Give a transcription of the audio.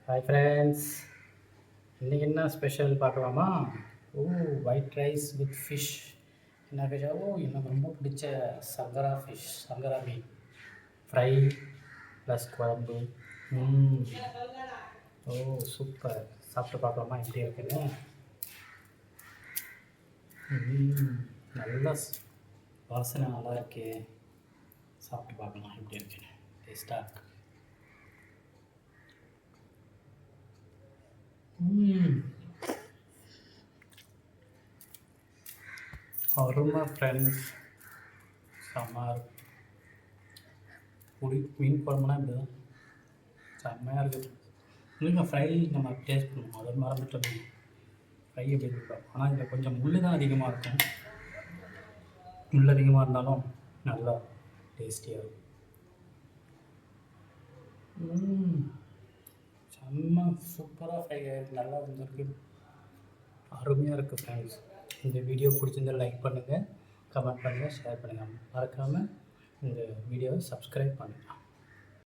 Hi friends, இன்றைக்கி என்ன special பார்க்கலாமா? White rice with fish. என்ன ஃபிஷ்ஷா? எனக்கு ரொம்ப பிடிச்ச சங்கரா ஃபிஷ், சங்கரா மீன் ஃப்ரை ப்ளஸ் குழம்பு. சூப்பர். சாப்பிட்டு பார்க்கலாமா எப்படி இருக்குன்னு? நல்ல வாசனை நல்லா இருக்கே. சாப்பிட்டு பார்க்கலாம் எப்படி இருக்குன்னு. டேஸ்ட்டாக இருக்கு. அருமை ஃப்ரெண்ட்ஸ். செம்மையாக மீன் குழம்புனா இப்படி தான் செம்மையாக இருக்குது. இன்னும் ஃப்ரை நம்ம டேஸ்ட் பண்ணுவோம், அது மறந்துட்டு ஃப்ரை எப்படி இருக்கும். ஆனால் இதில் கொஞ்சம் முள் தான் அதிகமாக இருக்கும். முள் அதிகமாக இருந்தாலும் நல்லா டேஸ்டியாக இருக்கும். செம்ம சூப்பராக ஃப்ரை ஆகிருக்கு, நல்லா வந்துருக்கு, அருமையாக இருக்குது ஃப்ரெண்ட்ஸ். இந்த வீடியோ பிடிச்சிருந்தால் லைக் பண்ணுங்கள், கமெண்ட் பண்ணுங்கள், ஷேர் பண்ணுங்கள். மறக்காமல் இந்த வீடியோவை சப்ஸ்கிரைப் பண்ணுங்கள்.